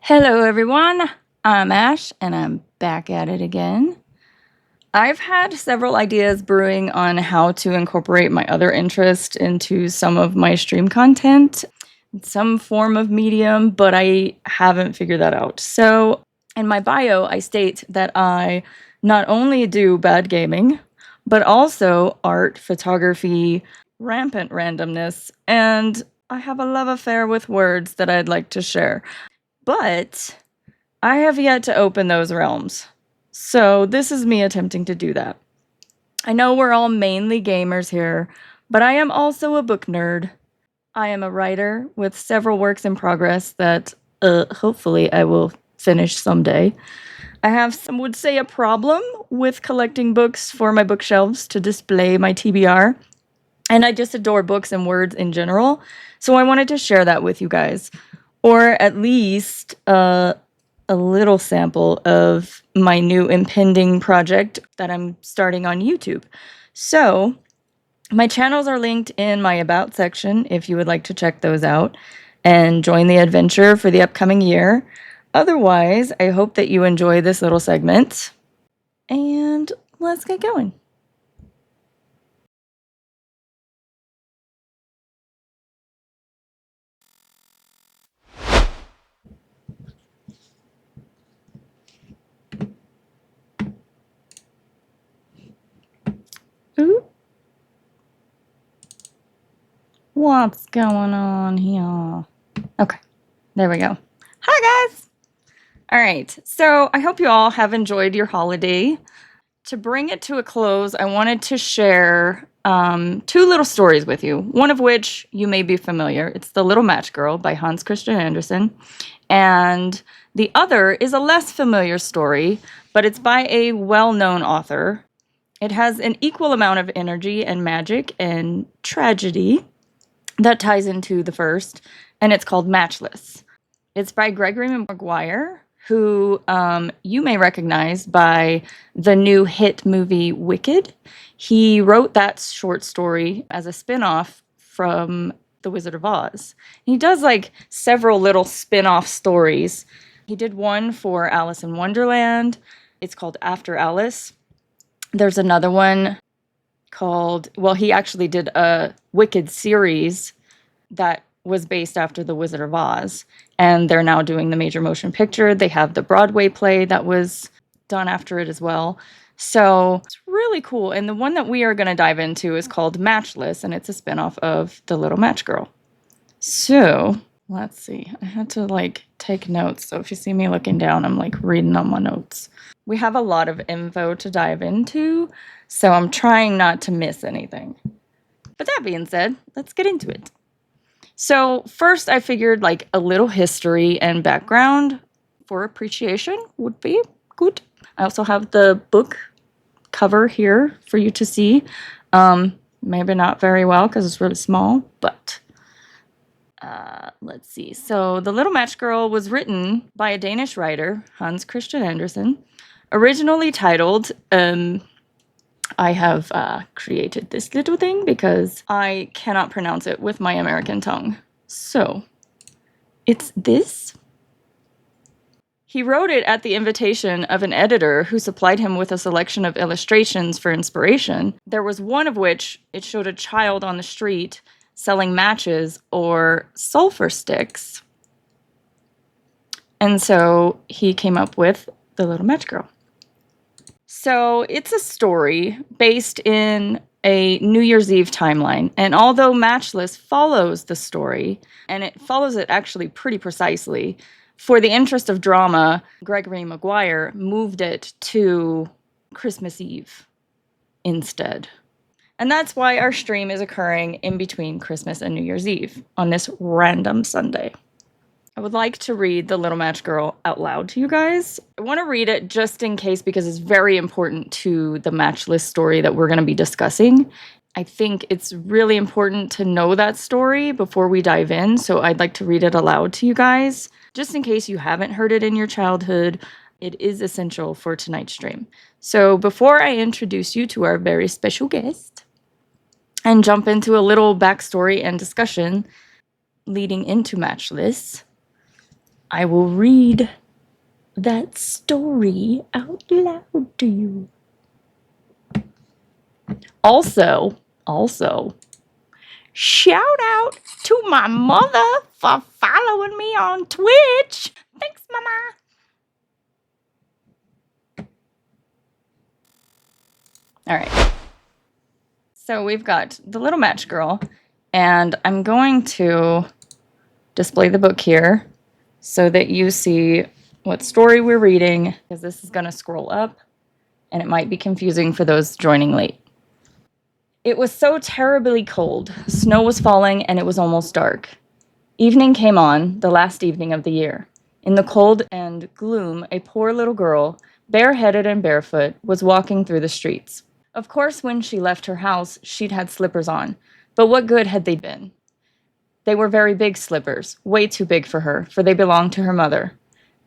Hello, everyone. I'm Ash, and I'm back at it again. I've had several ideas brewing on how to incorporate my other interest into some of my stream content, some form of medium, but I haven't figured that out. So, in my bio, I state that I not only do bad gaming, but also art, photography, rampant randomness, and I have a love affair with words that I'd like to share. But I have yet to open those realms. So this is me attempting to do that. I know we're all mainly gamers here, but I am also a book nerd. I am a writer with several works in progress that hopefully I will finish someday. I have, some would say, a problem with collecting books for my bookshelves to display my TBR. And I just adore books and words in general. So I wanted to share that with you guys. Or at least a little sample of my new impending project that I'm starting on YouTube. So, my channels are linked in my About section if you would like to check those out and join the adventure for the upcoming year. Otherwise, I hope that you enjoy this little segment. And let's get going. Ooh. What's going on here? Okay, there we go. Hi, guys. All right, so I hope you all have enjoyed your holiday. To bring it to a close, I wanted to share two little stories with you, one of which you may be familiar. It's The Little Match Girl by Hans Christian Andersen. And the other is a less familiar story, but it's by a well-known author. It has an equal amount of energy and magic and tragedy that ties into the first, and it's called Matchless. It's by Gregory Maguire, who you may recognize by the new hit movie Wicked. He wrote that short story as a spin-off from The Wizard of Oz. He does like several little spin-off stories. He did one for Alice in Wonderland. It's called After Alice. There's another one called, well, he actually did a Wicked series that was based after The Wizard of Oz, and they're now doing the major motion picture. They have the Broadway play that was done after it as well. So it's really cool. And the one that we are going to dive into is called Matchless, and it's a spinoff of The Little Match Girl. So let's see. I had to like take notes. So if you see me looking down, I'm like reading on my notes. We have a lot of info to dive into, so I'm trying not to miss anything. But that being said, let's get into it. So first I figured like a little history and background for appreciation would be good. I also have the book cover here for you to see. Maybe not very well because it's really small, but let's see. So The Little Match Girl was written by a Danish writer, Hans Christian Andersen, originally titled I have created this little thing because I cannot pronounce it with my American tongue. So, it's this. He wrote it at the invitation of an editor who supplied him with a selection of illustrations for inspiration. There was one of which it showed a child on the street selling matches or sulfur sticks. And so he came up with The Little Match Girl. So it's a story based in a New Year's Eve timeline. And although Matchless follows the story, and it follows it actually pretty precisely, for the interest of drama, Gregory Maguire moved it to Christmas Eve instead. And that's why our stream is occurring in between Christmas and New Year's Eve on this random Sunday. I would like to read The Little Match Girl out loud to you guys. I want to read it just in case because it's very important to the Matchless story that we're going to be discussing. I think it's really important to know that story before we dive in, so I'd like to read it aloud to you guys. Just in case you haven't heard it in your childhood, it is essential for tonight's stream. So before I introduce you to our very special guest and jump into a little backstory and discussion leading into Matchless, I will read that story out loud to you. Also, shout out to my mother for following me on Twitch. Thanks, Mama. All right. So we've got the little match girl, and I'm going to display the book here so that you see what story we're reading, because this is going to scroll up, and it might be confusing for those joining late. It was so terribly cold. Snow was falling, and it was almost dark. Evening came on, the last evening of the year. In the cold and gloom, a poor little girl, bareheaded and barefoot, was walking through the streets. Of course, when she left her house, she'd had slippers on, but what good had they been? They were very big slippers, way too big for her, for they belonged to her mother.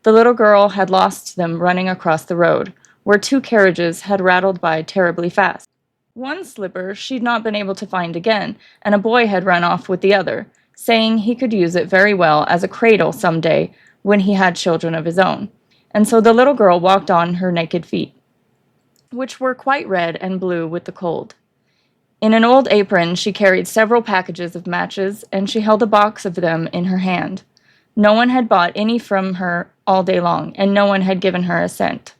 The little girl had lost them running across the road, where two carriages had rattled by terribly fast. One slipper she'd not been able to find again, and a boy had run off with the other, saying he could use it very well as a cradle some day when he had children of his own. And so the little girl walked on her naked feet, which were quite red and blue with the cold. In an old apron she carried several packages of matches, and she held a box of them in her hand. No one had bought any from her all day long, and no one had given her a cent.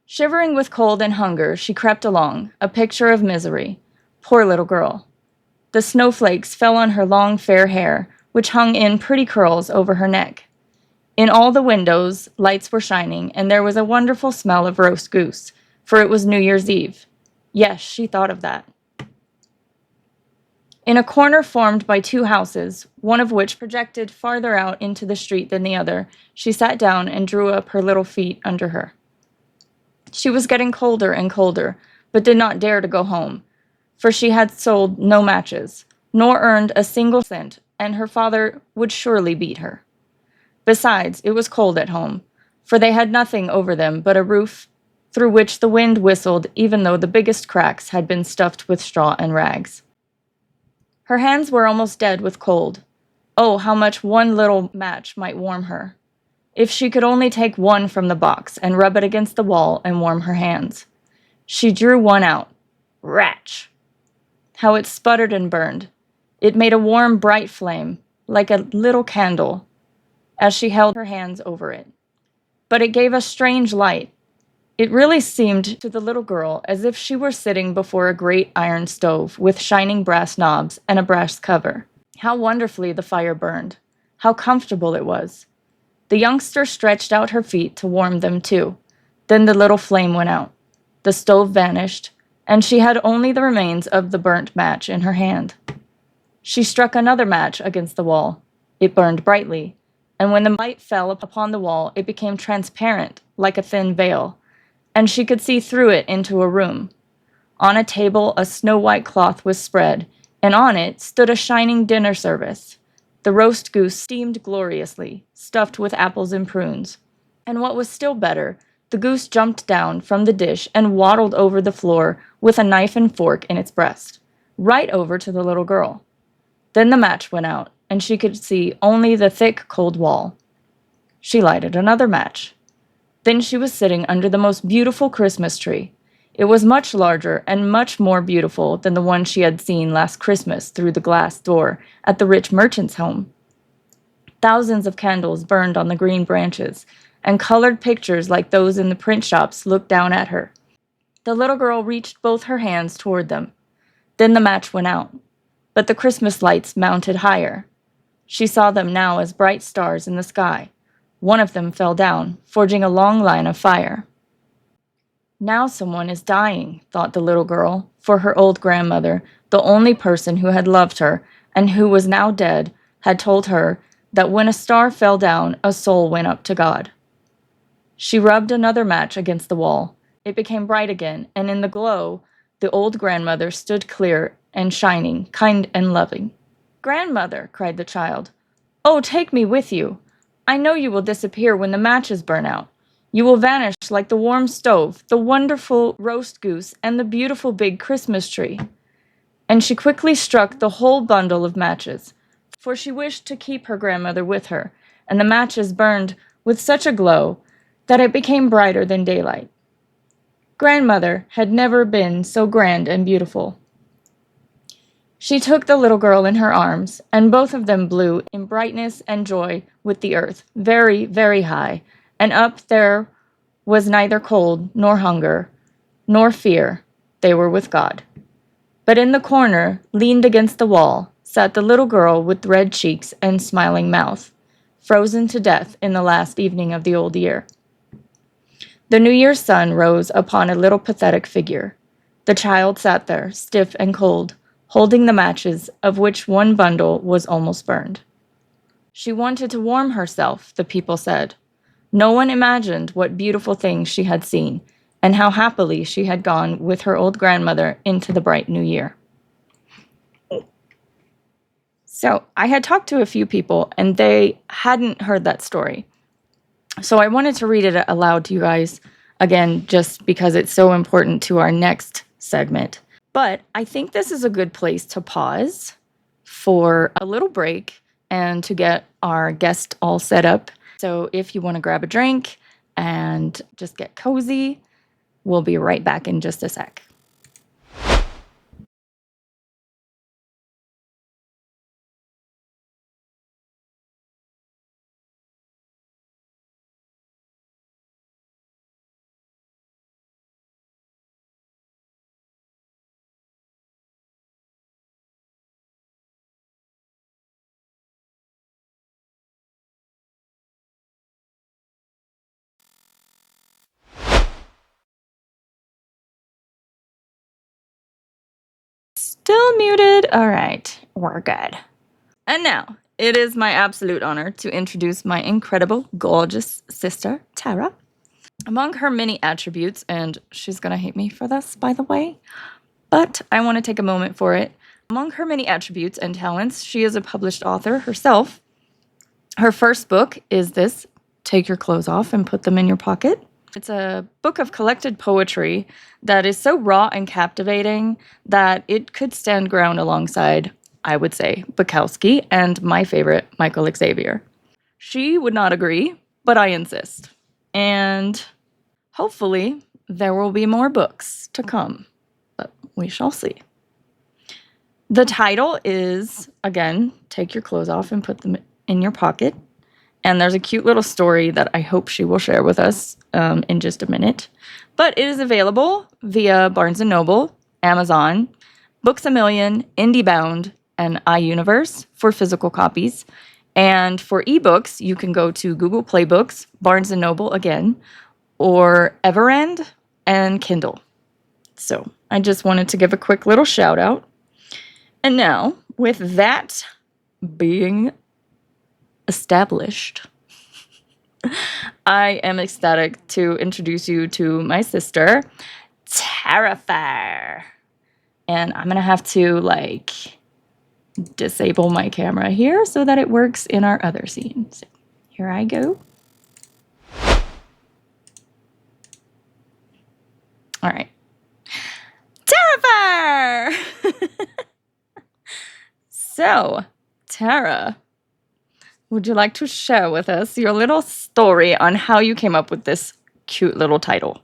Shivering with cold and hunger, she crept along, a picture of misery. Poor little girl. The snowflakes fell on her long fair hair, which hung in pretty curls over her neck. In all the windows, lights were shining, and there was a wonderful smell of roast goose, for it was New Year's Eve. Yes, she thought of that. In a corner formed by two houses, one of which projected farther out into the street than the other, she sat down and drew up her little feet under her. She was getting colder and colder, but did not dare to go home, for she had sold no matches, nor earned a single cent, and her father would surely beat her. Besides, it was cold at home, for they had nothing over them but a roof through which the wind whistled, even though the biggest cracks had been stuffed with straw and rags. Her hands were almost dead with cold. Oh, how much one little match might warm her! If she could only take one from the box and rub it against the wall and warm her hands. She drew one out. Ratch! How it sputtered and burned. It made a warm, bright flame, like a little candle, as she held her hands over it. But it gave a strange light. It really seemed to the little girl as if she were sitting before a great iron stove with shining brass knobs and a brass cover. How wonderfully the fire burned. How comfortable it was. The youngster stretched out her feet to warm them too. Then the little flame went out. The stove vanished, and she had only the remains of the burnt match in her hand. She struck another match against the wall. It burned brightly, and when the light fell upon the wall, it became transparent, like a thin veil, and she could see through it into a room. On a table a snow-white cloth was spread, and on it stood a shining dinner service. The roast goose steamed gloriously, stuffed with apples and prunes. And what was still better, the goose jumped down from the dish and waddled over the floor with a knife and fork in its breast, right over to the little girl. Then the match went out, and she could see only the thick, cold wall. She lighted another match. Then she was sitting under the most beautiful Christmas tree. It was much larger and much more beautiful than the one she had seen last Christmas through the glass door at the rich merchant's home. Thousands of candles burned on the green branches, and colored pictures like those in the print shops looked down at her. The little girl reached both her hands toward them. Then the match went out, but the Christmas lights mounted higher. She saw them now as bright stars in the sky. One of them fell down, forging a long line of fire. Now someone is dying, thought the little girl, for her old grandmother, the only person who had loved her and who was now dead, had told her that when a star fell down, a soul went up to God. She rubbed another match against the wall. It became bright again, and in the glow, the old grandmother stood clear and shining, kind and loving. "Grandmother," cried the child, "oh, take me with you. I know you will disappear when the matches burn out. You will vanish like the warm stove, the wonderful roast goose, and the beautiful big Christmas tree." And she quickly struck the whole bundle of matches, for she wished to keep her grandmother with her, and the matches burned with such a glow that it became brighter than daylight. Grandmother had never been so grand and beautiful. She took the little girl in her arms, and both of them blew in brightness and joy with the earth, very, very high, and up there was neither cold nor hunger nor fear. They were with God. But in the corner, leaned against the wall, sat the little girl with red cheeks and smiling mouth, frozen to death in the last evening of the old year. The New Year's sun rose upon a little pathetic figure. The child sat there, stiff and cold, holding the matches, of which one bundle was almost burned. She wanted to warm herself, the people said. No one imagined what beautiful things she had seen, and how happily she had gone with her old grandmother into the bright new year. So I had talked to a few people, and they hadn't heard that story. So I wanted to read it aloud to you guys again, just because it's so important to our next segment. But I think this is a good place to pause for a little break and to get our guest all set up. So if you want to grab a drink and just get cozy, we'll be right back in just a sec. Still muted. All right, we're good. And now, it is my absolute honor to introduce my incredible, gorgeous sister, Tara. Among her many attributes, and she's gonna hate me for this, by the way, but I want to take a moment for it. Among her many attributes and talents, she is a published author herself. Her first book is this, Take Your Clothes Off and Put Them in Your Pocket. It's a book of collected poetry that is so raw and captivating that it could stand ground alongside, I would say, Bukowski and my favorite, Michael Xavier. She would not agree, but I insist. And hopefully, there will be more books to come, but we shall see. The title is, again, Take Your Clothes Off and Put Them in Your Pocket. And there's a cute little story that I hope she will share with us in just a minute. But it is available via Barnes & Noble, Amazon, Books A Million, IndieBound, and iUniverse for physical copies. And for ebooks, you can go to Google Play Books, Barnes & Noble again, or Everend and Kindle. So I just wanted to give a quick little shout out. And now, with that being established, I am ecstatic to introduce you to my sister, Terrifier. And I'm going to have to, disable my camera here so that it works in our other scene. So here I go. All right. Terrifier! So, Tara, would you like to share with us your little story on how you came up with this cute little title?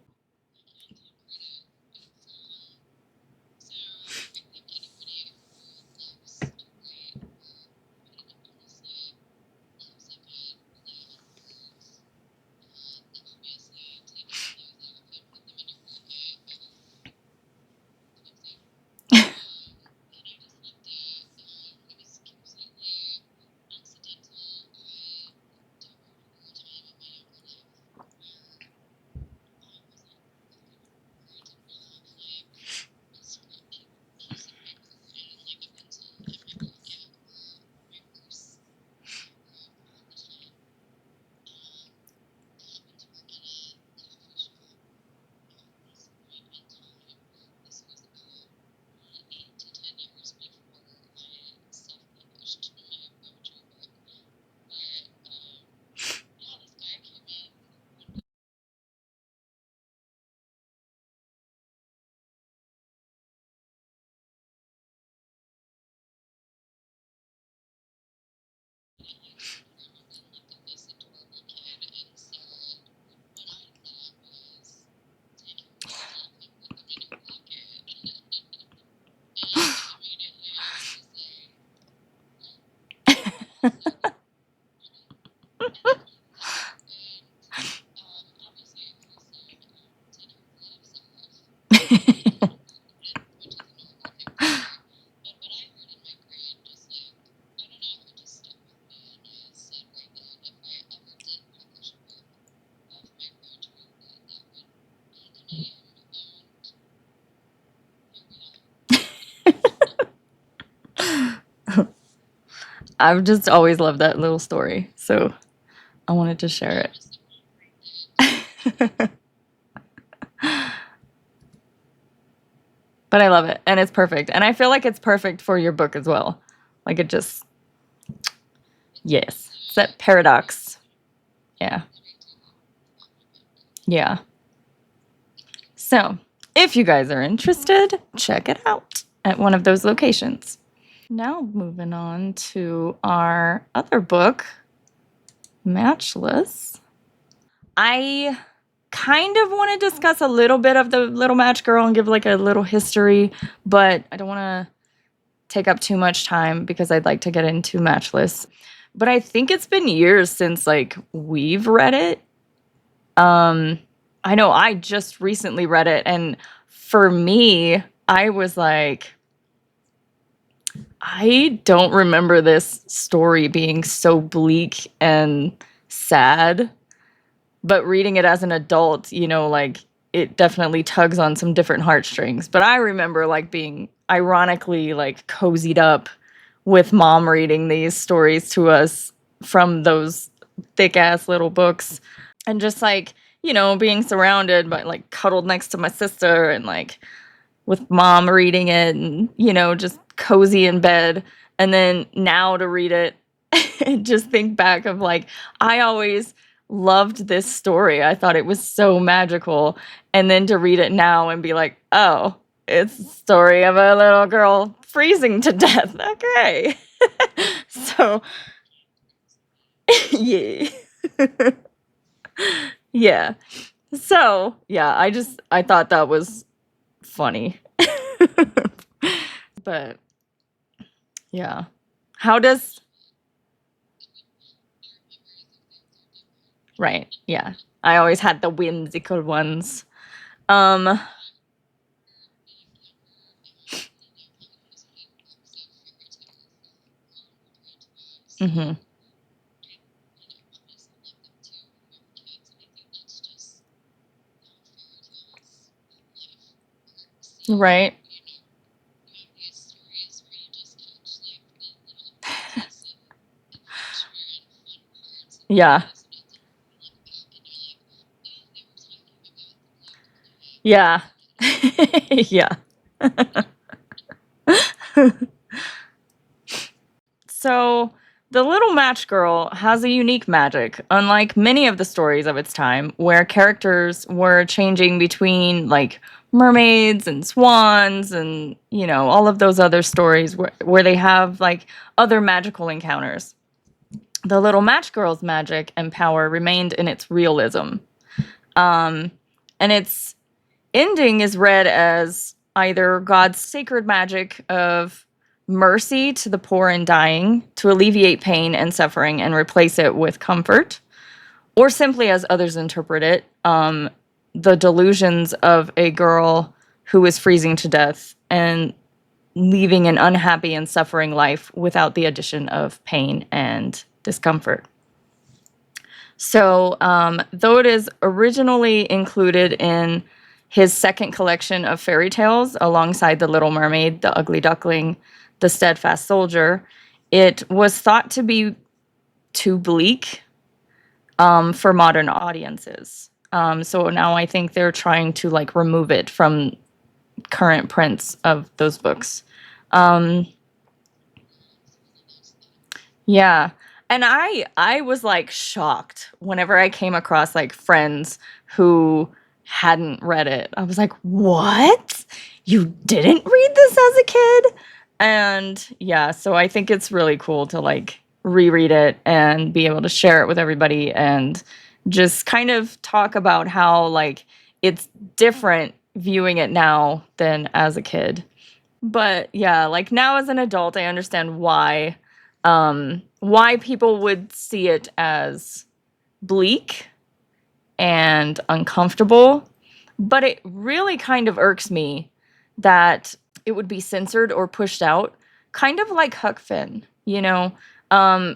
I've just always loved that little story, so I wanted to share it. But I love it, and it's perfect. And I feel like it's perfect for your book as well. Like it just, yes, it's that paradox. Yeah, yeah. So if you guys are interested, check it out at one of those locations. Now moving on to our other book, Matchless. I kind of want to discuss a little bit of the Little Match Girl and give like a little history, but I don't want to take up too much time because I'd like to get into Matchless. But I think it's been years since like we've read it. I know I just recently read it, and for me, I was like, I don't remember this story being so bleak and sad. But reading it as an adult, like it definitely tugs on some different heartstrings. But I remember like being ironically like cozied up with mom reading these stories to us from those thick ass little books, and just like, being surrounded by like cuddled next to my sister and like with mom reading it and, just cozy in bed. And then now to read it and just think back of like, I always loved this story. I thought it was so magical. And then to read it now and be like, oh, it's the story of a little girl freezing to death. Okay. So, yeah. Yeah. So, yeah, I thought that was funny. But yeah. How does Right. Yeah. I always had the whimsical ones. Um mhm. Right. Yeah. Yeah. Yeah. So, the Little Match Girl has a unique magic, unlike many of the stories of its time, where characters were changing between like mermaids and swans and, all of those other stories where they have like other magical encounters. The Little Match Girl's magic and power remained in its realism. Um, and its ending is read as either God's sacred magic of mercy to the poor and dying to alleviate pain and suffering and replace it with comfort, or simply as others interpret it, the delusions of a girl who is freezing to death and leaving an unhappy and suffering life without the addition of pain and discomfort. So, though it is originally included in his second collection of fairy tales alongside The Little Mermaid, The Ugly Duckling, The Steadfast Soldier, it was thought to be too bleak for modern audiences. So now I think they're trying to like remove it from current prints of those books. Um, Yeah. And I was like shocked whenever I came across like friends who hadn't read it. I was like, "What? You didn't read this as a kid?" And yeah, so I think it's really cool to like reread it and be able to share it with everybody and just kind of talk about how like it's different viewing it now than as a kid. But yeah, like now as an adult, I understand why why people would see it as bleak and uncomfortable. But it really kind of irks me that it would be censored or pushed out, kind of like Huck Finn, you know?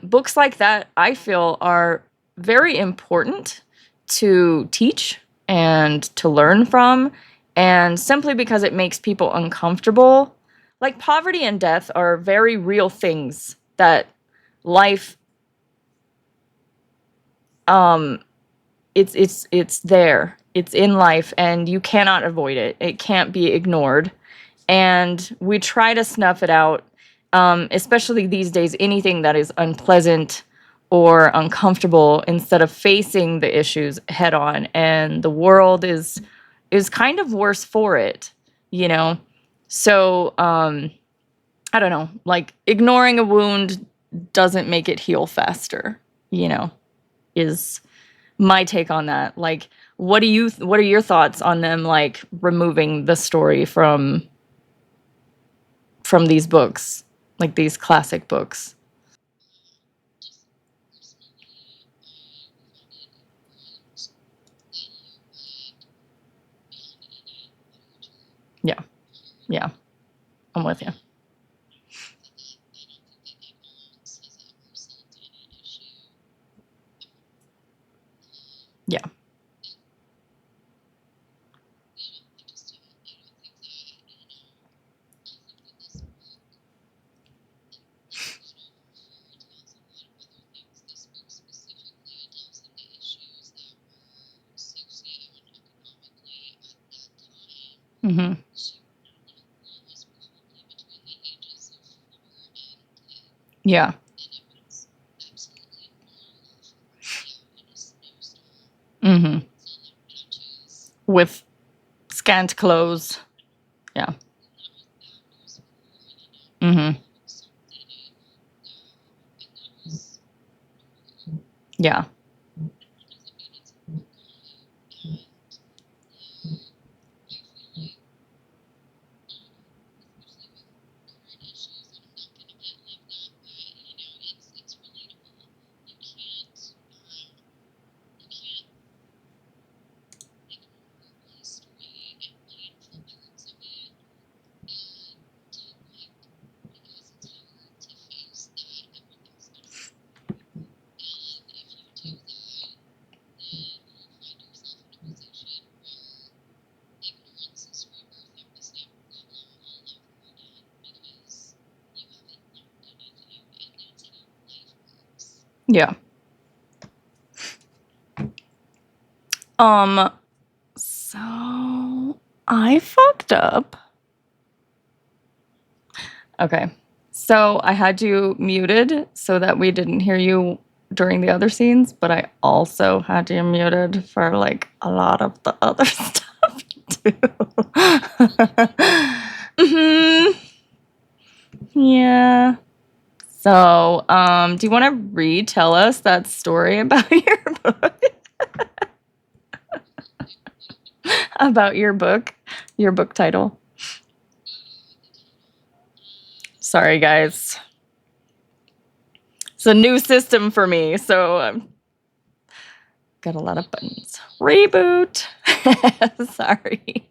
Books like that, I feel, are very important to teach and to learn from. And simply because it makes people uncomfortable, like poverty and death are very real things that life, um, it's there. It's in life and you cannot avoid it. It can't be ignored. And we try to snuff it out, especially these days, anything that is unpleasant or uncomfortable instead of facing the issues head on. And the world is kind of worse for it, you know? So, I don't know, like ignoring a wound doesn't make it heal faster, you know, is my take on that. Like, what are your thoughts on them, like removing the story from these books, like these classic books? Yeah, yeah, I'm with you. Yeah, mm-hmm. Yeah, mm-hmm. With scant clothes. Yeah, mm-hmm. Yeah, yeah. Um, so I fucked up. Okay. So I had you muted so that we didn't hear you during the other scenes, but I also had you muted for like a lot of the other stuff too. hmm Yeah. So, do you want to retell us that story about your book? About your book title? Sorry, guys. It's a new system for me, so got a lot of buttons. Reboot. Sorry.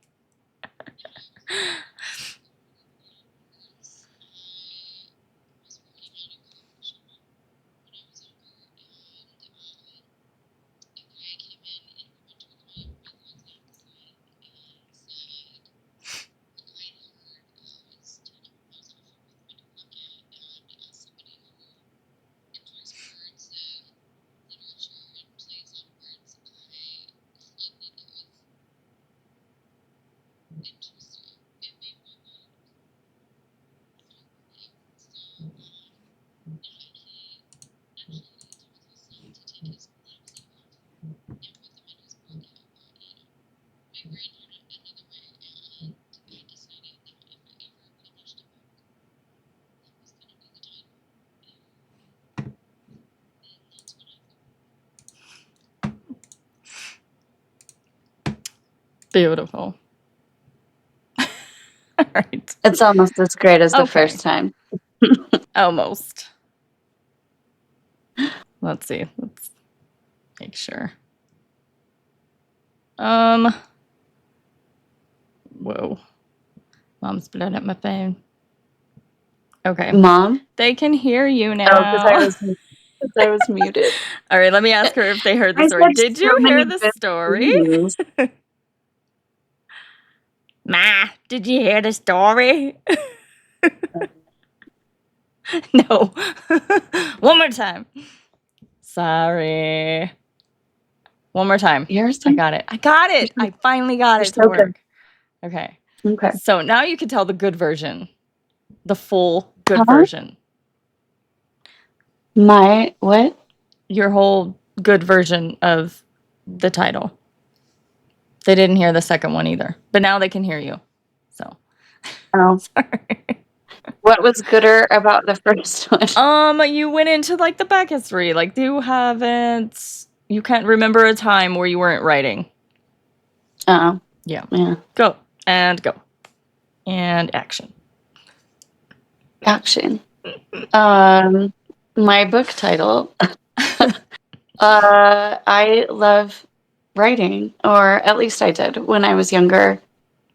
Beautiful. All right. It's almost as great as the Okay. first time. Almost. Let's see. Let's make sure. Whoa. Mom's blowing up my phone. Okay. Mom? They can hear you Oh, now. because I was muted. All right, let me ask her if they heard the I story. said Did so you hear many the good story? things. Ma, did you hear the story? No. One more time. Sorry. One more time. I got it. I finally got it to so work. good. Okay. Okay. So now you can tell the good version. The full good Huh? version. My what? Your whole good version of the title. They didn't hear the second one either, but now they can hear you. So, Oh, sorry. what was gooder about the first one? You went into like the back history. Like you can't remember a time where you weren't writing. Oh, Yeah. yeah. Go. And action. Action. My book title. I love writing, or at least I did when I was younger.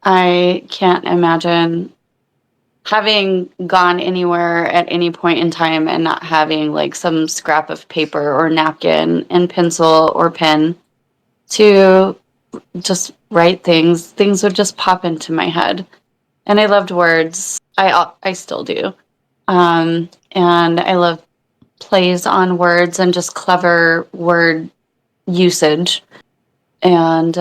I can't imagine having gone anywhere at any point in time and not having like some scrap of paper or napkin and pencil or pen to just write things. Things would just pop into my head. And I loved words. I still do. And I love plays on words and just clever word usage. And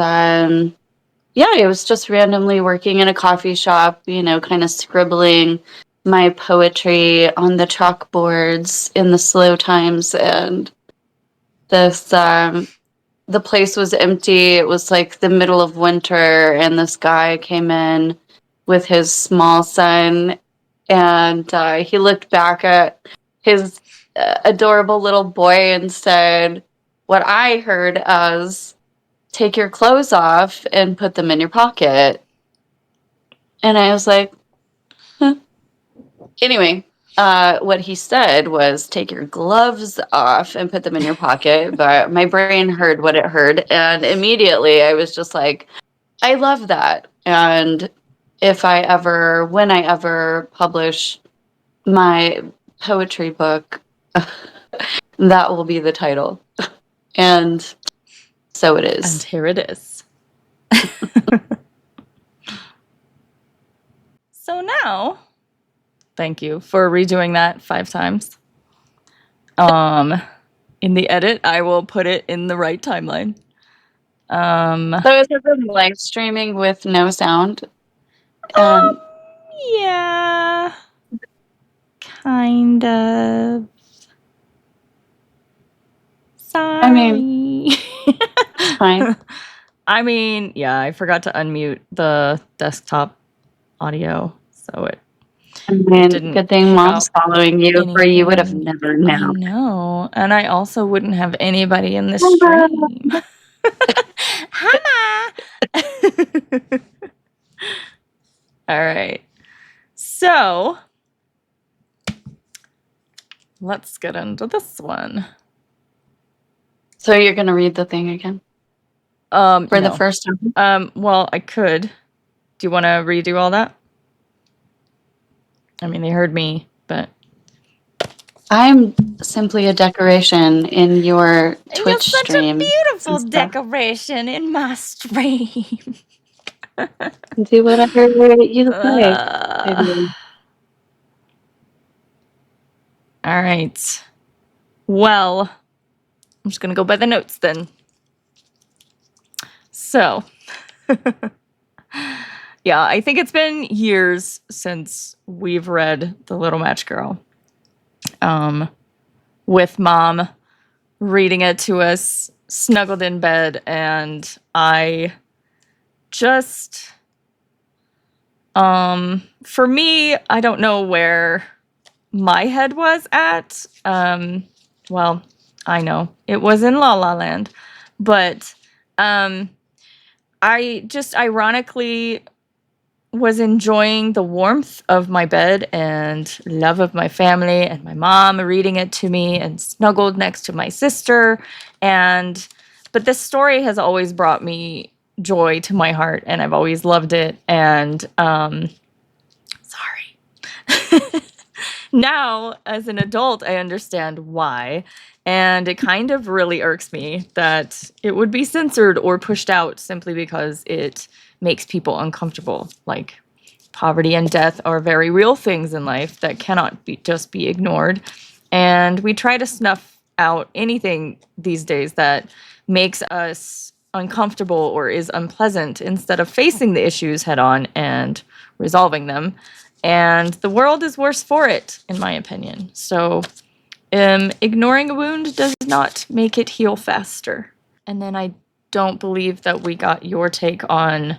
yeah, it was just randomly working in a coffee shop, kind of scribbling my poetry on the chalkboards in the slow times. And this, the place was empty. It was like the middle of winter, and this guy came in with his small son, and he looked back at his adorable little boy and said what I heard as, "Take your clothes off and put them in your pocket." And I was like, huh. Anyway, what he said was, "Take your gloves off and put them in your pocket." But my brain heard what it heard. And immediately I was just like, I love that. And when I ever publish my poetry book, that will be the title. And so it is. And here it is. So now, thank you for redoing that 5 times. In the edit, I will put it in the right timeline. So is it been live streaming with no sound? And yeah, kind of. Sorry. I mean, it's fine. I mean, yeah, I forgot to unmute the desktop audio, so it didn't. Good thing Mom's following you, or you would have never known. I know, and I also wouldn't have anybody in the stream. Hi, Ma. All right, so let's get into this one. So you're gonna read the thing again? For the first time? Well, I could. Do you want to redo all that? I mean, they heard me, but I'm simply a decoration in your Twitch stream. You're such a beautiful decoration in my stream. Do whatever you like. All right. Well, I'm just going to go by the notes then. So, yeah, I think it's been years since we've read The Little Match Girl. With Mom reading it to us, snuggled in bed, and I just, for me, I don't know where my head was at. Well, I know it was in La La Land, but I just ironically was enjoying the warmth of my bed and love of my family and my mom reading it to me and snuggled next to my sister. But this story has always brought me joy to my heart, and I've always loved it. And sorry. Now, as an adult, I understand why. And it kind of really irks me that it would be censored or pushed out simply because it makes people uncomfortable. Like, poverty and death are very real things in life that cannot just be ignored. And we try to snuff out anything these days that makes us uncomfortable or is unpleasant instead of facing the issues head on and resolving them. And the world is worse for it, in my opinion. So, ignoring a wound does not make it heal faster. And then I don't believe that we got your take on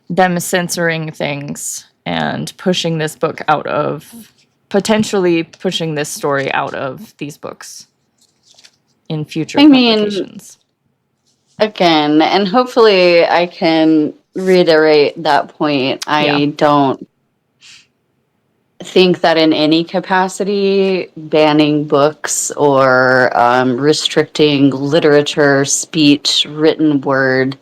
them censoring things and pushing this book out of, potentially pushing this story out of these books in future publications. Again, and hopefully I can reiterate that point. I don't think that in any capacity, banning books or restricting literature, speech, written word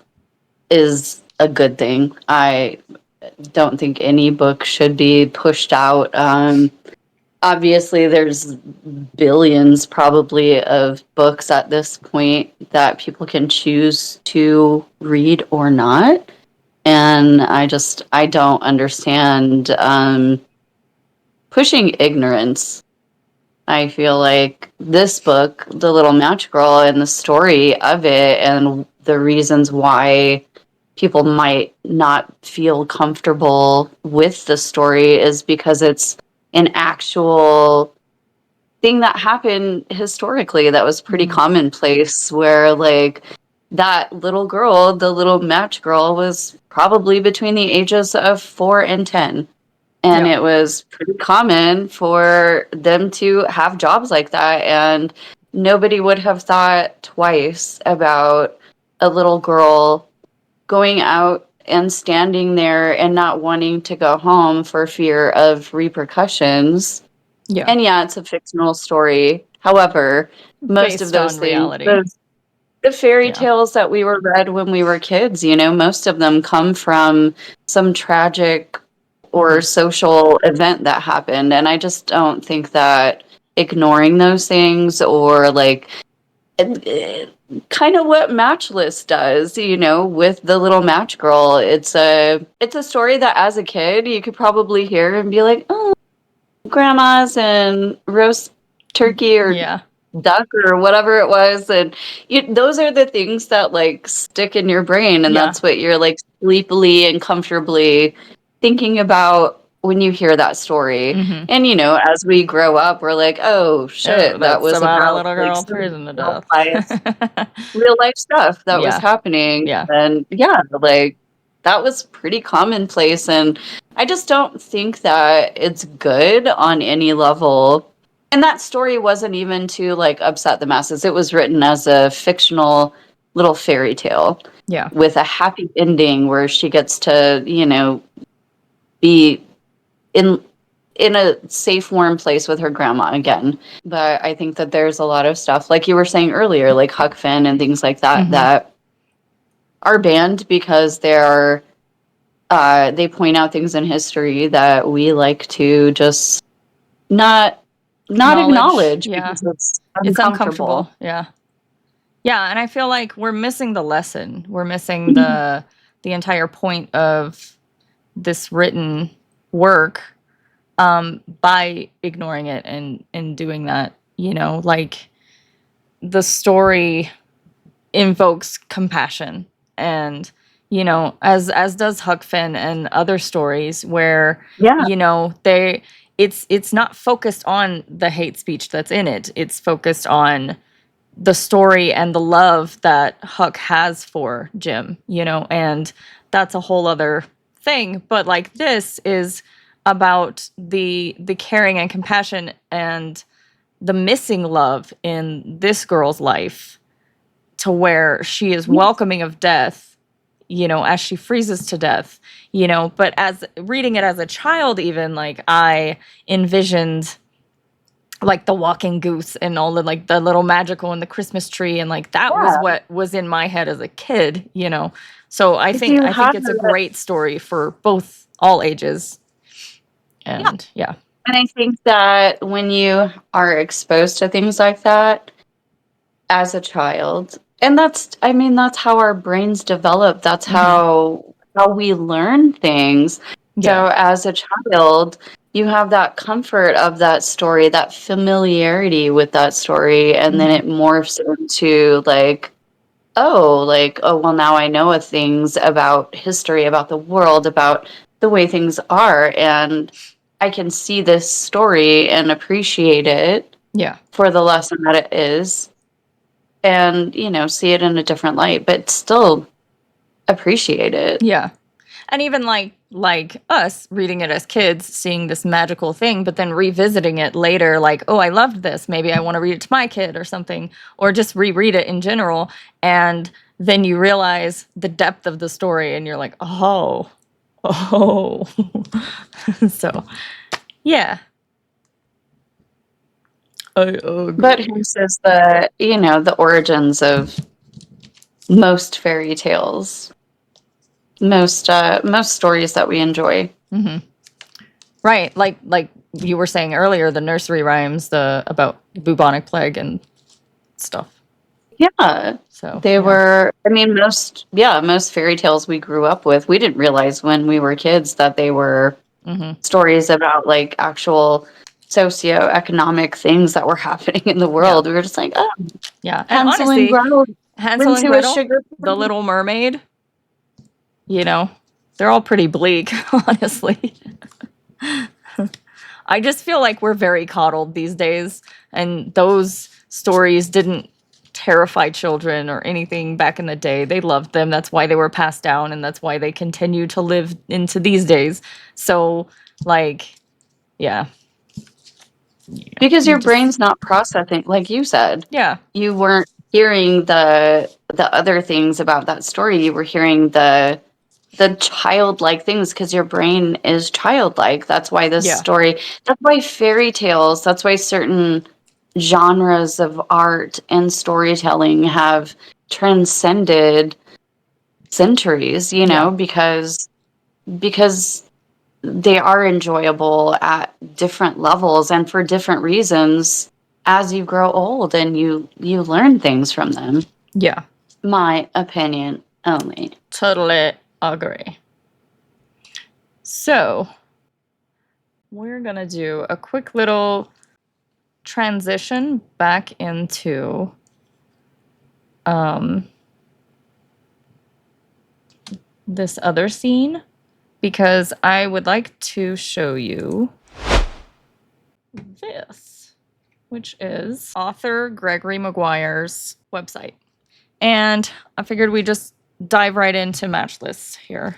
is a good thing. I don't think any book should be pushed out. Obviously, there's billions probably of books at this point that people can choose to read or not. And I don't understand pushing ignorance. I feel like this book, The Little Match Girl, and the story of it and the reasons why people might not feel comfortable with the story is because it's an actual thing that happened historically that was pretty commonplace, where like that little girl, the little match girl, was probably between the ages of 4 and 10. And it was pretty common for them to have jobs like that. And nobody would have thought twice about a little girl going out and standing there and not wanting to go home for fear of repercussions. Yeah. And yeah, it's a fictional story. However, most of those things, the fairy tales that we were read when we were kids, you know, most of them come from some tragic or social event that happened. And I just don't think that ignoring those things, or like kind of what Matchless does, you know, with the little match girl, it's a story that as a kid you could probably hear and be like, oh, grandmas and roast turkey or duck or whatever it was. And those are the things that like stick in your brain, and that's what you're like sleepily and comfortably thinking about when you hear that story. And you know, as we grow up, we're like, oh shit, that was about a little girl like, freezing to death. Real life stuff that was happening. And like that was pretty commonplace. And I just don't think that it's good on any level. And that story wasn't even to like upset the masses. It was written as a fictional little fairy tale. Yeah. With a happy ending where she gets to, you know, be in a safe, warm place with her grandma again. But I think that there's a lot of stuff, like you were saying earlier, like Huck Finn and things like that, that are banned because they're they point out things in history that we like to just not acknowledge because it's uncomfortable. Yeah. And I feel like we're missing the lesson. We're missing the entire point of this written work by ignoring it and doing that. You know, like the story invokes compassion, and you know, as does Huck Finn and other stories where you know, it's not focused on the hate speech that's in it. It's focused on the story and the love that Huck has for Jim, you know, and that's a whole other thing. But like, this is about the caring and compassion and the missing love in this girl's life, to where she is welcoming of death as she freezes to death, but as reading it as a child, even like I envisioned like the walking goose and all the like the little magical and the Christmas tree and like that was Yeah. what was in my head as a kid, So I If think you I think have it's a great story for both all ages. yeah. And yeah. And I think that when you are exposed to things like that as a child, and that's how our brains develop. That's Mhm. how we learn things. Yeah. So as a child, you have that comfort of that story, that familiarity with that story, and then Mhm. it morphs into like, oh, well, now I know things about history, about the world, about the way things are, and I can see this story and appreciate it Yeah. for the lesson that it is, and, see it in a different light, but still appreciate it. Yeah. And even like us reading it as kids, seeing this magical thing, but then revisiting it later, like, oh, I loved this. Maybe I want to read it to my kid or something, or just reread it in general. And then you realize the depth of the story and you're like, oh. So, yeah. I But agree. who says the origins of most fairy tales, most stories that we enjoy? Hmm. Right. Like you were saying earlier, the nursery rhymes, the about bubonic plague and stuff. Yeah. So, They yeah. were, I mean, most fairy tales we grew up with, we didn't realize when we were kids that they were Hmm. stories about like actual socioeconomic things that were happening in the Yeah. world. We were just like, oh, Yeah. And Hansel and honestly, Gretel Hansel went and to a Gretel, sugar The plum. Little Mermaid, you know, they're all pretty bleak, honestly. I just feel like we're very coddled these days, and those stories didn't terrify children or anything back in the day. They loved them. That's why they were passed down, and that's why they continue to live into these days. So, like, yeah, Because you your just, brain's not processing, like you said. yeah, You weren't hearing the other things about that story. You were hearing the childlike things because your brain is childlike. That's why this yeah, story, that's why fairy tales, that's why certain genres of art and storytelling have transcended centuries, yeah, because they are enjoyable at different levels and for different reasons as you grow old and you learn things from them. yeah. My opinion only. Totally agree. So, we're gonna do a quick little transition back into um, this other scene because I would like to show you this, which is author Gregory Maguire's website. And I figured we'd just dive right into Matchless here.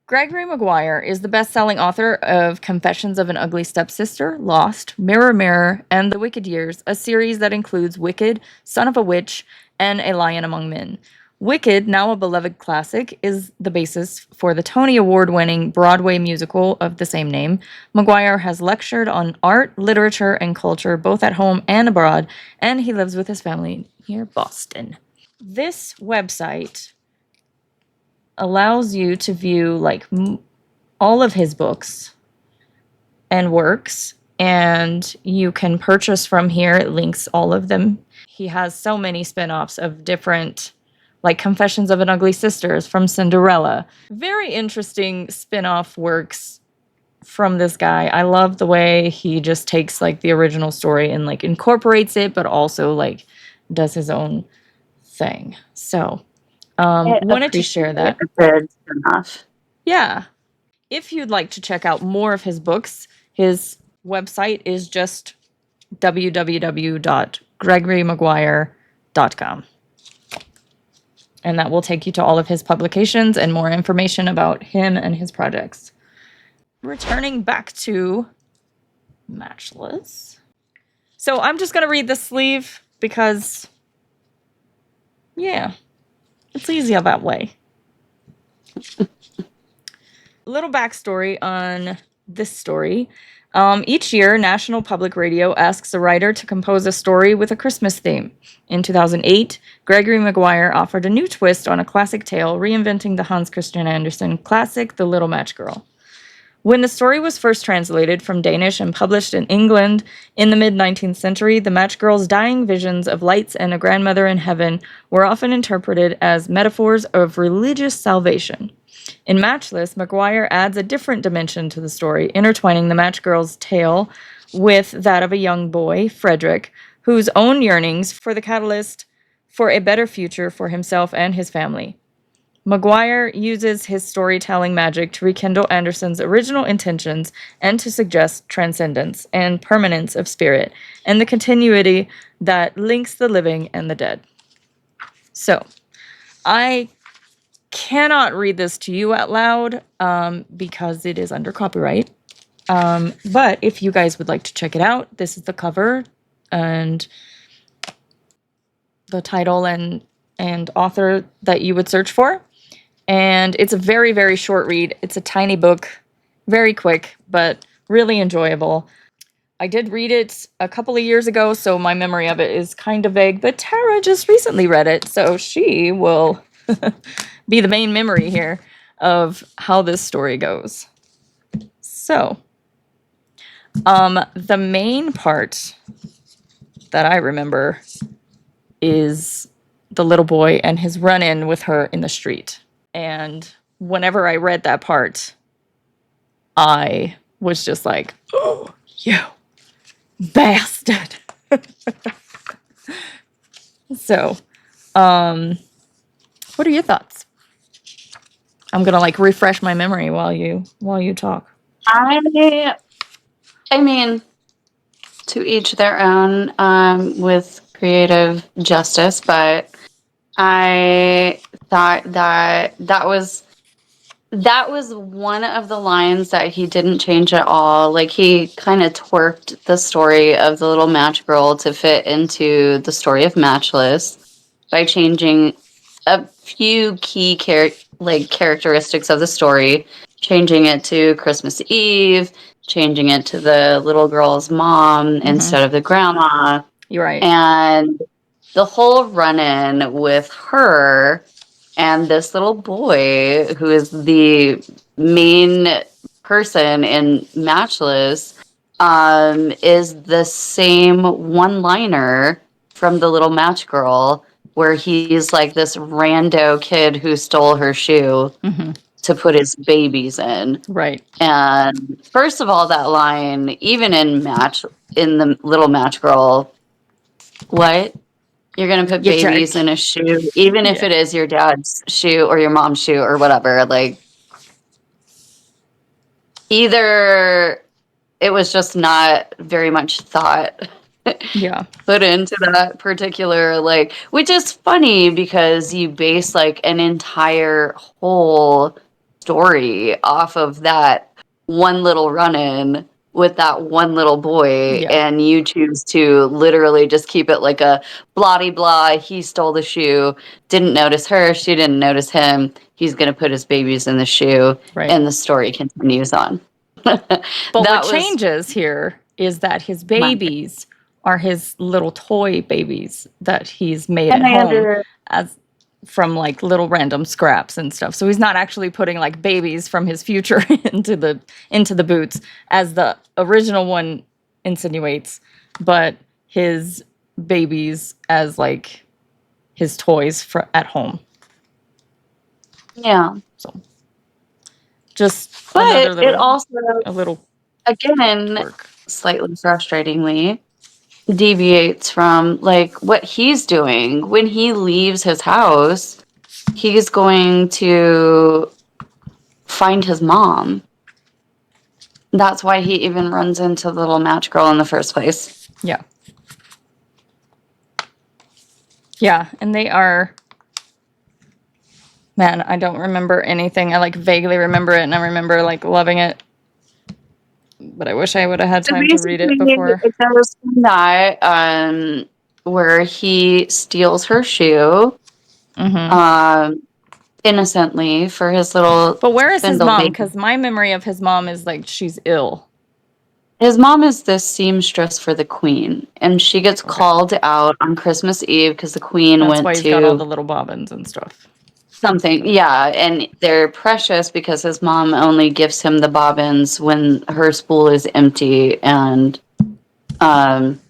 Gregory Maguire is the best-selling author of Confessions of an Ugly Stepsister, Lost, Mirror Mirror, and The Wicked Years, a series that includes Wicked, Son of a Witch, and A Lion Among Men. Wicked, now a beloved classic, is the basis for the Tony Award-winning Broadway musical of the same name. Maguire has lectured on art, literature, and culture both at home and abroad, and he lives with his family near Boston. This website allows you to view like all of his books and works, and you can purchase from here. It links all of them. He has so many spin-offs of different, like Confessions of an Ugly Sisters from Cinderella. Very interesting spin-off works from this guy. I love the way he just takes like the original story and like incorporates it, but also like does his own thing. So I wanted to appreciate share it that. a good enough. Yeah. If you'd like to check out more of his books, his website is just www.gregorymaguire.com. And that will take you to all of his publications and more information about him and his projects. Returning back to Matchless. So I'm just going to read the sleeve because, yeah, it's easier that way. Little backstory on this story. Each year, National Public Radio asks a writer to compose a story with a Christmas theme. In 2008, Gregory Maguire offered a new twist on a classic tale, reinventing the Hans Christian Andersen classic, The Little Match Girl. When the story was first translated from Danish and published in England in the mid 19th century, the match girl's dying visions of lights and a grandmother in heaven were often interpreted as metaphors of religious salvation. In Matchless, Maguire adds a different dimension to the story, intertwining the match girl's tale with that of a young boy, Frederick, whose own yearnings for the catalyst for a better future for himself and his family. Maguire uses his storytelling magic to rekindle Andersen's original intentions and to suggest transcendence and permanence of spirit and the continuity that links the living and the dead. So, I cannot read this to you out loud because it is under copyright. But if you guys would like to check it out, this is the cover and the title and author that you would search for. And it's a very, very short read. It's a tiny book, very quick, but really enjoyable. I did read it a couple of years ago, so my memory of it is kind of vague, but Tara just recently read it, so she will be the main memory here of how this story goes. So, the main part that I remember is the little boy and his run-in with her in the street. And whenever I read that part, I was just like, oh, you bastard. So, what are your thoughts? I'm gonna like refresh my memory while you talk. I mean, to each their own with creative justice, but I thought that was one of the lines that he didn't change at all. Like, he kind of twerked the story of the little match girl to fit into the story of Matchless by changing a few key characteristics of the story, changing it to Christmas Eve, changing it to the little girl's mom instead of the grandma. You're right. And the whole run-in with her and this little boy, who is the main person in Matchless, is the same one-liner from The Little Match Girl, where he's like this rando kid who stole her shoe to put his babies in. Right. And first of all, that line, even in The Little Match Girl, what? You're going to put babies in a shoe, even if it is your dad's shoe or your mom's shoe or whatever. Like, either it was just not very much thought put into that particular, like, which is funny because you base like an entire whole story off of that one little run-in with that one little boy, and you choose to literally just keep it like a blah-de-blah, he stole the shoe, didn't notice her, she didn't notice him, he's going to put his babies in the shoe, and the story continues on. But what changes here is that his babies are his little toy babies that he's made at home as from like little random scraps and stuff. So he's not actually putting like babies from his future into the boots as the original one insinuates, but his babies as like his toys at home. Yeah. So just but it also a little again slightly frustratingly deviates from like what he's doing. When he leaves his house, he's going to find his mom. That's why he even runs into the little match girl in the first place. Yeah. Yeah, and they are... Man, I don't remember anything. I like vaguely remember it, and I remember like loving it. But I wish I would have had time to read it before. It goes from that, where he steals her shoe. innocently for his little But where is his spindle mom? baby. Because my memory of his mom is like she's ill. His mom is this seamstress for the queen, and she gets Okay. called out on Christmas Eve because the queen That's why went he's got all to the little bobbins and stuff. something. Yeah, and they're precious because his mom only gives him the bobbins when her spool is empty, and um,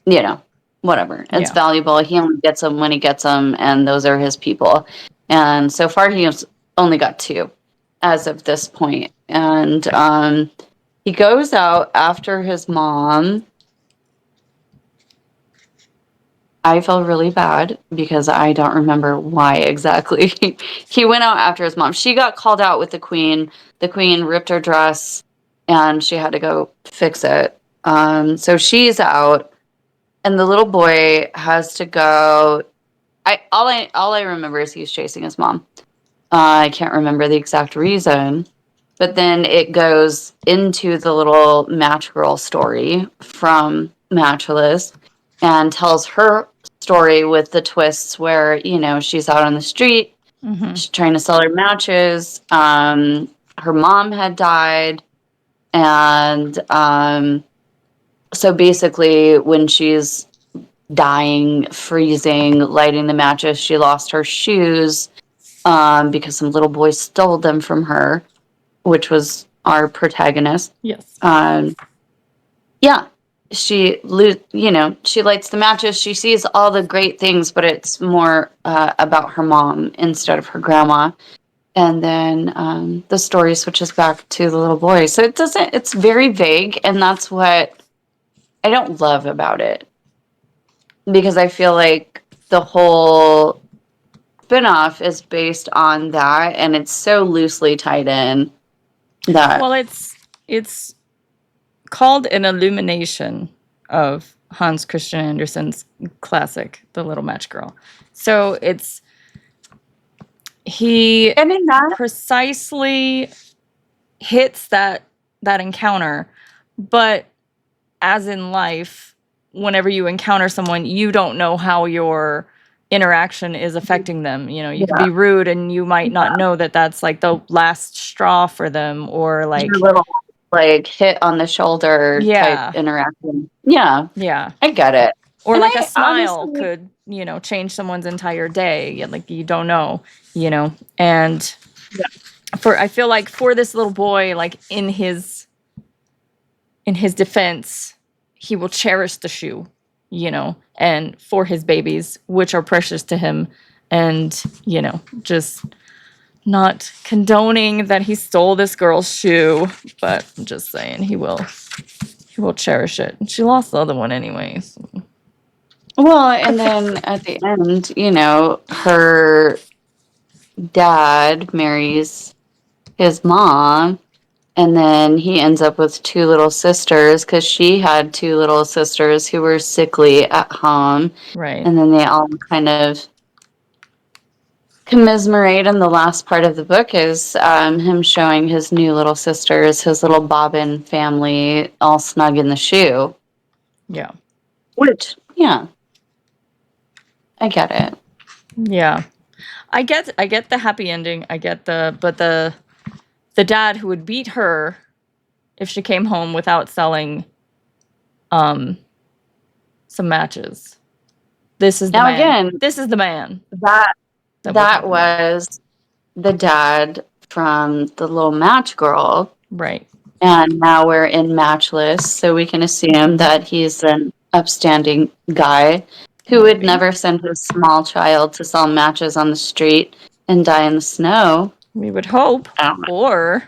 you know, whatever. It's Yeah. valuable. He only gets them when he gets them, and those are his people. And so far, he has only got two as of this point. And he goes out after his mom. I feel really bad because I don't remember why exactly. He went out after his mom. She got called out with the queen. The queen ripped her dress and she had to go fix it. So she's out and the little boy has to go. All I remember is he's chasing his mom. I can't remember the exact reason, but then it goes into the little match girl story from Matchless and tells her story with the twists where, she's out on the street, Mm-hmm. she's trying to sell her matches. Her mom had died. And so basically, when she's dying, freezing, lighting the matches, she lost her shoes because some little boy stole them from her, which was our protagonist. Yes. Yeah, she lights the matches. She sees all the great things, but it's more about her mom instead of her grandma. And then the story switches back to the little boy. So it's very vague, and that's what I don't love about it. Because I feel like the whole spinoff is based on that, and it's so loosely tied in that. Well, it's called an illumination of Hans Christian Andersen's classic, The Little Match Girl. So he And in that, precisely hits that encounter, but as in life, whenever you encounter someone, you don't know how your interaction is affecting them. You could yeah, be rude and you might not yeah, know that that's like the last straw for them, or your like, little like hit on the shoulder type yeah, interaction. Yeah, yeah. I get it. Or And like a I smile honestly, could, change someone's entire day. Like you don't know, And yeah, I feel like for this little boy, like in his defense, he will cherish the shoe, and for his babies, which are precious to him, and just not condoning that he stole this girl's shoe, but I'm just saying he will cherish it. And she lost the other one anyways. well, and then at the end, her dad marries his mom, and then he ends up with two little sisters because she had two little sisters who were sickly at home. Right. And then they all kind of commiserate. And the last part of the book is him showing his new little sisters, his little Bobbin family, all snug in the shoe. Yeah. Which, yeah, I get it. Yeah. I get the happy ending. But the dad who would beat her if she came home without selling um some matches. This is the Now man. again, This is the man that that we're that talking about. was the dad from the little match girl. Right. And now we're in Matchless, so we can assume that he's an upstanding guy who would Maybe. never send his small child to sell matches on the street and die in the snow. We would hope. I don't know. Or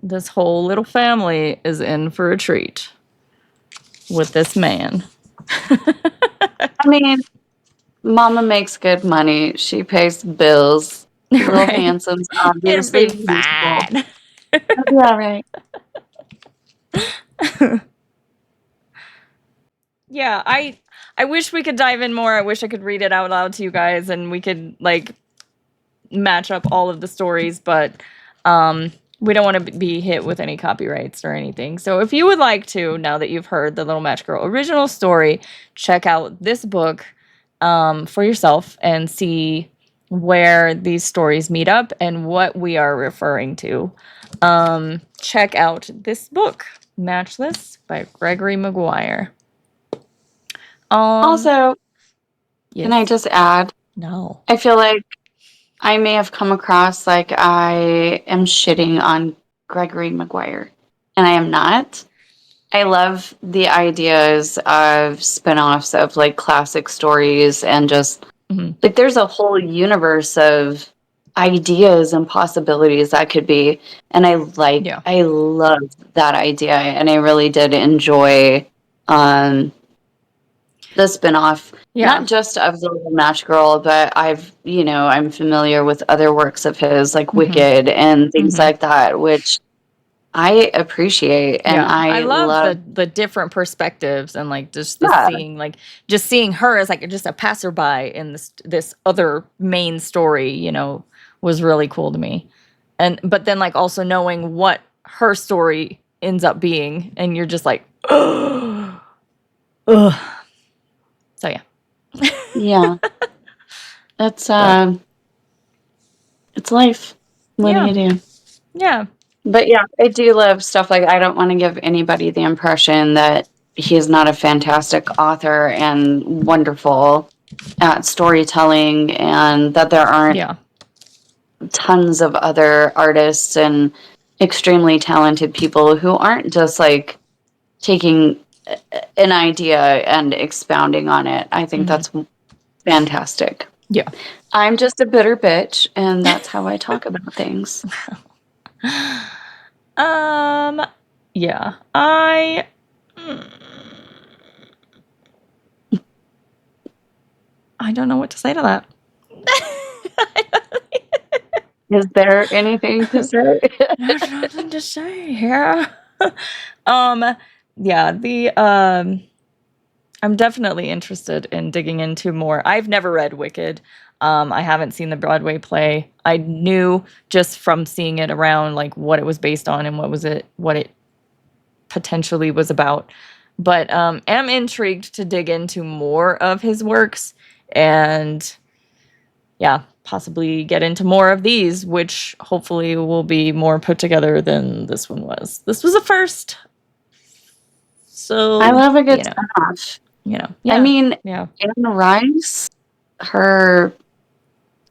this whole little family is in for a treat with this man. I mean, Mama makes good money. She pays bills. Little Right. Hansom's It'll be obviously useful. fine. It'll be all right. Yeah, I wish we could dive in more. I wish I could read it out loud to you guys and we could like match up all of the stories, but we don't want to be hit with any copyrights or anything. So if you would like to, now that you've heard the Little Match Girl original story, check out this book for yourself and see where these stories meet up and what we are referring to, check out this book, Matchless by Gregory Maguire. Also, can I Yes. just add? No. I feel like I may have come across like I am shitting on Gregory Maguire, and I am not. I love the ideas of spin-offs of like classic stories and just Mhm. like there's a whole universe of ideas and possibilities that could be. And Yeah. I love that idea, and I really did enjoy um the spin-off, Yeah. not just of the Little Match Girl, but I'm familiar with other works of his like Mhm. Wicked and things Mhm. like that, which I appreciate and Yeah. I I love love. the different perspectives and like just the Yeah. just seeing her as like just a passerby in this other main story, was really cool to me. And but then like also knowing what her story ends up being, and you're just like, ugh. So yeah. Yeah. It's But it's life. What do yeah. you do? Yeah. But yeah, I do love stuff like I don't want to give anybody the impression that he's not a fantastic author and wonderful at storytelling and that there aren't Yeah. tons of other artists and extremely talented people who aren't just like taking an idea and expounding on it. I think Mhm. that's fantastic. Yeah. I'm just a bitter bitch, and that's how I talk about things. Um yeah. I don't know what to say to that. Is there anything to say? There's nothing to say here. um, yeah, the I'm definitely interested in digging into more. I've never read Wicked. I haven't seen the Broadway play. I knew just from seeing it around like what it was based on and what it potentially was about. But am intrigued to dig into more of his works and yeah, possibly get into more of these, which hopefully will be more put together than this one was. This was a first. I So, love a good spinoff. I yeah, mean, yeah. Anne Rice, her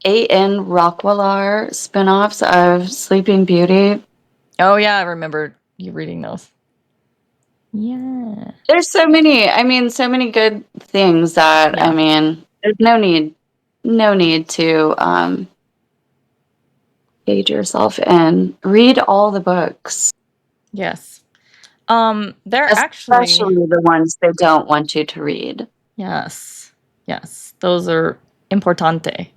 A.N. Rockwellar spinoffs of Sleeping Beauty. Oh, yeah, I remember you reading those. Yeah. There's so many. I mean, so many good things that Yeah. there's no need to gauge yourself in. Read all the books, Yes. They're actually, especially the ones they don't want you to read. yes. Yes. Those are importante.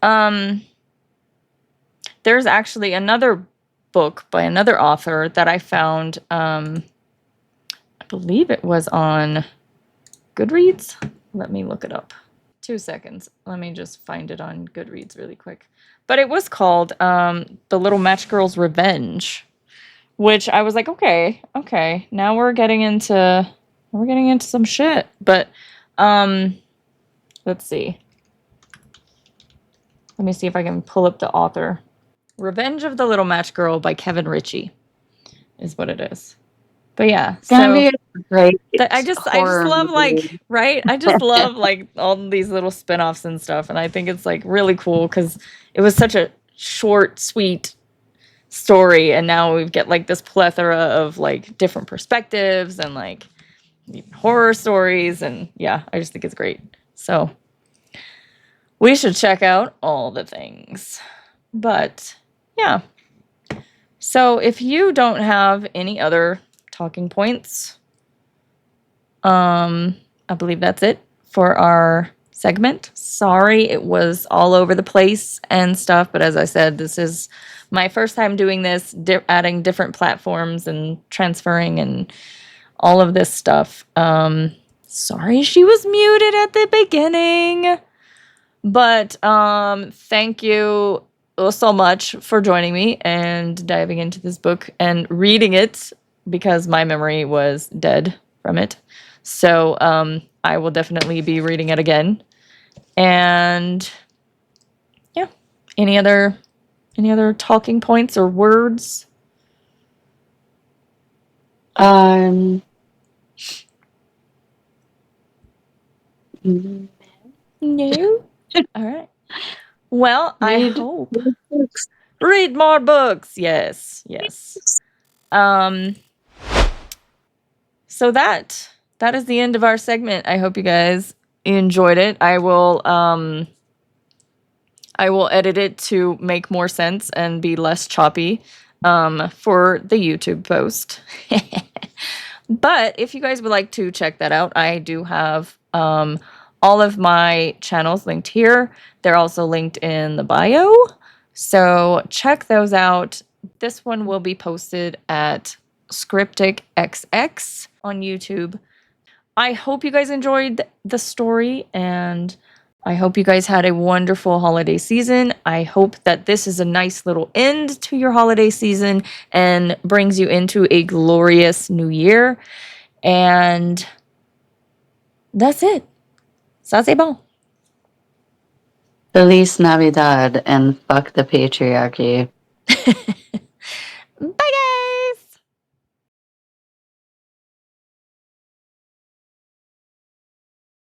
Um, there's actually another book by another author that I found. I believe it was on Goodreads. Let me look it up. 2 seconds. Let me just find it on Goodreads really quick. But it was called The Little Match Girl's Revenge, which I was like, okay, now we're getting into some shit. But let's see. Let me see if I can pull up the author. Revenge of the Little Match Girl by Kevin Ritchie is what it is. But yeah, It's gonna so be a great I just horror love like movie. right. I just love like all these little spin-offs and stuff, and I think it's like really cool because it was such a short, sweet story, and now we get like this plethora of like different perspectives and like horror stories, and yeah, I just think it's great. So we should check out all the things. But yeah, so if you don't have any other talking points, I believe that's it for our segment. Sorry, it was all over the place and stuff, but as I said, this is my first time doing this, adding different platforms and transferring and all of this stuff. Sorry she was muted at the beginning, but thank you so much for joining me and diving into this book and reading it because my memory was dead from it. So I will definitely be reading it again. And Any other talking points or words? No. No. All right. Well, I Read hope books. read more books. Yes. Yes. Um so that is the end of our segment. I hope you guys enjoyed it. I will edit it to make more sense and be less choppy for the YouTube post. But if you guys would like to check that out, I do have all of my channels linked here. They're also linked in the bio. So check those out. This one will be posted at Scriptic XX on YouTube. I hope you guys enjoyed the story, and I hope you guys had a wonderful holiday season. I hope that this is a nice little end to your holiday season and brings you into a glorious new year. And that's it. Ça c'est bon. Feliz Navidad and fuck the patriarchy. Bye, guys.